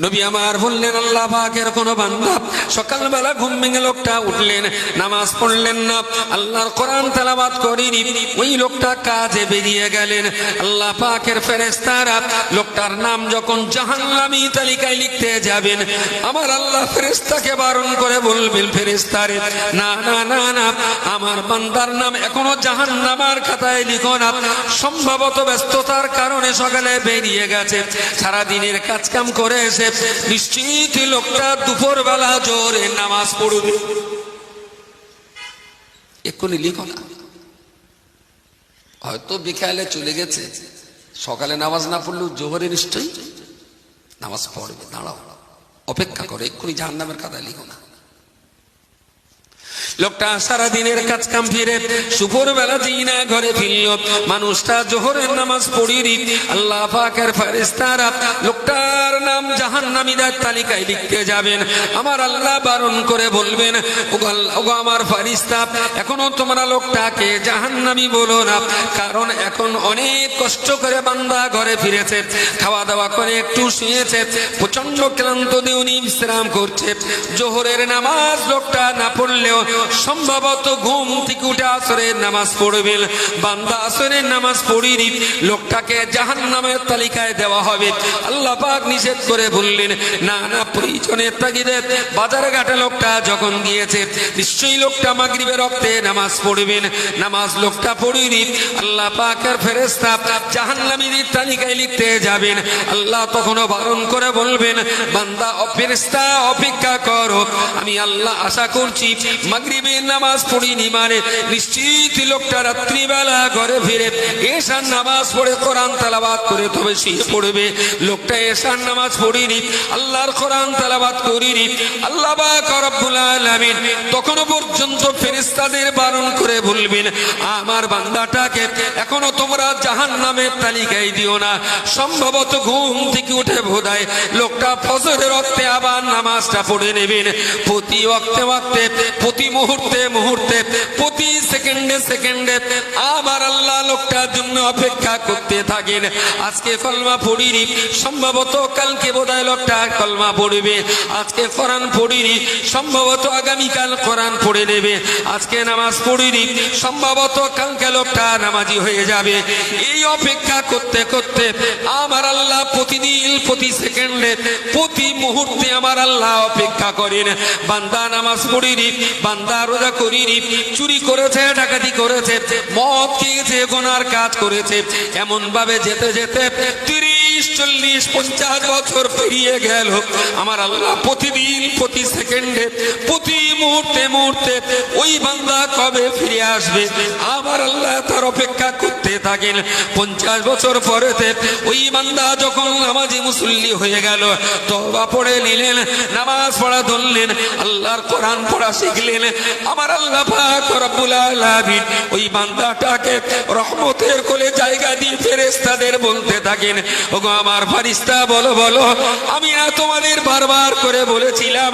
নবী আমার বললেন, আল্লাহ পাকের কোন বান্দা সকালবেলা ঘুম ভেঙে লোকটা উঠলেন, নামাজ পড়লেন না, আল্লাহর কোরআন তেলাওয়াত করেনি, ওই লোকটা কাজে বেরিয়ে গেলেন। আল্লাহ পাকের ফেরেশতারা লোকটার নাম যখন জাহান্নামী তালিকায় লিখতে যাবেন, আমার আল্লাহ ফেরেশতাকে বারণ করে বলবেন, ফেরেশতারে না না না না, আমার বান্দার নাম এখনো জাহান্নামের খাতায় লিখো না। সম্ভবত ব্যস্ততার কারণে সকালে বেরিয়ে গেছে, সারা দিনের কাজ কাম করে এসে নিশ্চিত লোকটা দুপুর বেলা জোরে নামাজ পড়বে, এক্ষুনি লিখো না। হয়তো বিকালে চলে গেছে, সকালে নামাজ না পড়লেও জোহরে নিশ্চয়ই নামাজ পড়বে। দাঁড়াও, অপেক্ষা করে, এক্ষুনি জাহান্নামের খাতায় লিখো না। লোকটা সারা দিনের কাজ কাম ফিরে দুপুর বেলা জিনা ঘরে ফিরল, মানুষটা জোহরের নামাজ পড়িনি। আল্লাহ পাকের ফেরেশতারা লোকটার নাম জাহান্নামীদের তালিকায় লিখতে যাবেন। আমার আল্লাহ বারণ করে বলবেন, ওগো আমার ফেরেশতা, এখনো তোমরা লোকটাকে জাহান্নামী বলো না, কারণ এখন অনেক কষ্ট করে বান্দা ঘরে ফিরেছে, খাওয়া দাওয়া করে একটু শুয়েছে, প্রচন্ড ক্লান্ত দেহ নিয়ে বিশ্রাম করছে। জোহরের নামাজ লোকটা না পড়লেও সম্ভবত ঘুম থেকে উঠে আসরের নামাজ পড়বেন। বান্দা আসরের নামাজ পড়িনি, লোকটাকে জাহান্নামের তালিকায় দেওয়া হবে। আল্লাহ পাক নিষেধ করে বললেন, না না, প্রয়োজনের তাগিদে বাজার ঘাটে লোকটা যখন গিয়েছে, নিশ্চয়ই লোকটা মাগরিবের ওয়াক্তে নামাজ পড়বেন। নামাজ লোকটা পড়িনি, আল্লাহ পাকের ফেরেশতা জাহান্নামীদের তালিকায় লিখতে যাবেন। আল্লাহ তখনও বারণ করে বলবেন, বান্দা ফেরেশতা অপেক্ষা করো, আমি আল্লাহ আশা করছি মাগরিবের নামাজ পড়িনি মানে নিশ্চিত লোকটা রাত্রিবেলা ঘরে ফিরে এশার নামাজ পড়ে কোরআন তেলাওয়াত করে তবে শুয়ে পড়বে। লোকটা এশার নামাজ পড়িনি, আল্লাহর কোরআন তেলাওয়াত করিনি। আল্লাহ পাক রব্বুল আলামিন তখনও পর্যন্ত ফেরেশতাদের বারণ করে বলবেন, আমার বান্দাটাকে এখনো তোমরা জাহান্নামের তালিকায় দিও না। সম্ভবত ঘুম থেকে উঠে বোধহয় লোকটা ফজরের ওয়াক্তে আবার নামাজটা পড়ে নেবেন। প্রতি ওয়াক্তে ওয়াক্তে, প্রতি মুহূর্তে মুহূর্তে, প্রতি সেকেন্ডে সেকেন্ডে আমার আল্লাহ লোকটার জন্য অপেক্ষা করতে থাকেন। আজকে কলমা পড়িনি, সম্ভবত কালকে বোধহয় লোকটা কলমা পড়বে। আজকে কোরআন পড়িনি, সম্ভবত আগামীকাল কোরআন পড়ে নেবে। আজকে নামাজ পড়িনি, সম্ভবত কালকে লোকটা নামাজি হয়ে যাবে। এই অপেক্ষা করতে করতে আমার আল্লাহ প্রতিদিন, প্রতি সেকেন্ডে, প্রতি মুহূর্তে আমার আল্লাহ অপেক্ষা করেন। বান্দা নামাজ পড়িনি, বান্দা রোজা করিনি, চুরি করেছে, ডাকাতি করেছে, মদ খেয়েছে, গুনার কাজ করেছে, এমন ভাবে যেতে যেতে 30, 40, 50 বছর পেরিয়ে গেল। আমার আল্লাহ প্রতিদিন, প্রতি সেকেন্ডে, প্রতি মুহূর্তে মুহূর্তে ওই বান্দা কবে ফিরে আসবে আমার আল্লাহ তার অপেক্ষা করতে থাকেন। 50 বছর পরেতে ওই বান্দা যখন নামাজি মুসল্লি হয়ে গেল, তওবা পড়ে নিলেন, নামাজ পড়া ধরলেন, আল্লাহর কোরআন পড়া শিখলেন, আমার আল্লাহ পাক রব্বুল আলামিন ওই বান্দাটাকে রহমতের কোলে জায়গা দিয়ে ফেরেশতাদের বলতে থাকেন, ওগো আমার ফেরেশতা বলো বলো, আমি না তোমাদের বারবার করে বলেছিলাম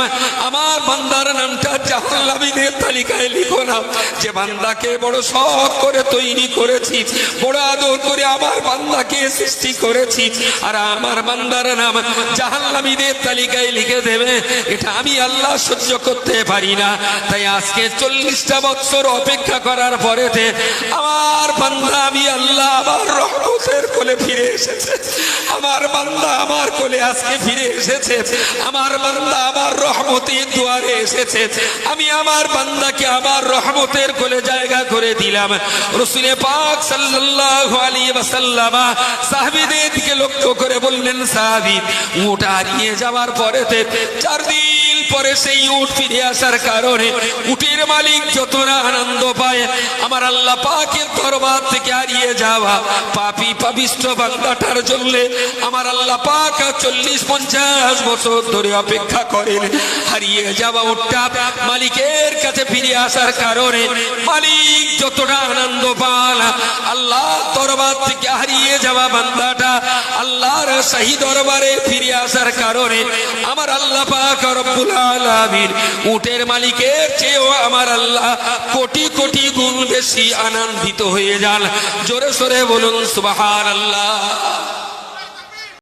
আমার বান্দার নামটা জাহান্নামীদের তালিকায় লিখো না। যে বান্দাকে বড় শখ করে তৈরি করেছি, বড় আদর করে আমার বান্দাকে সৃষ্টি করেছি, আর আমার বান্দার নাম জাহান্নামীদের তালিকায় লিখে দেবে, এটা আমি আল্লাহ সহ্য করতে পারি না। তাই আজকে 40টা বছর অপেক্ষা করার পরেতে আমার বান্দা, আমি আল্লাহ আমার রহমতের কোলে ফিরে এসেছে। আমার বান্দা আমার কোলে আজকে ফিরে এসেছে, আমার বান্দা আমার রহমতের দুয়ারে এসেছে। আমি আমার বান্দাকে আমার রহমতের কোলে জায়গা করে দিলাম। রাসূল পাক সাল্লাল্লাহু আলাইহি ওয়াসাল্লাম সাহাবীদের দিকে লক্ষ্য করে বললেন, সাহাবী, উট হারিয়ে যাওয়ার পরেতে 4 দিন পরে সেই উট ফিরে আসার কারণে উটের মালিক যতটা আনন্দ পায়, আমার আল্লাহ পাকের দরবার থেকে হারিয়ে যাওয়া পাপী পাপিষ্ঠ বান্দাটার জন্য আমার আল্লাহ পাক 40-50 বছর ধরে অপেক্ষা করেন। হারিয়ে যাওয়া উটটা মালিকের কাছে ফিরে আসার কারণে মালিক যতটা আনন্দ পান, আল্লাহ দরবার থেকে হারিয়ে যাওয়া বান্দাটা আল্লাহর শাহী দরবারে ফিরে আসার কারণে আমার আল্লাহ পাক রব্বুল আলামিন উটের মালিকের চেয়েও আমার আল্লাহ কোটি কোটি গুণ বেশি আনন্দিত হয়ে যান। জোরে সোরে বলুন সুবহানাল্লাহ।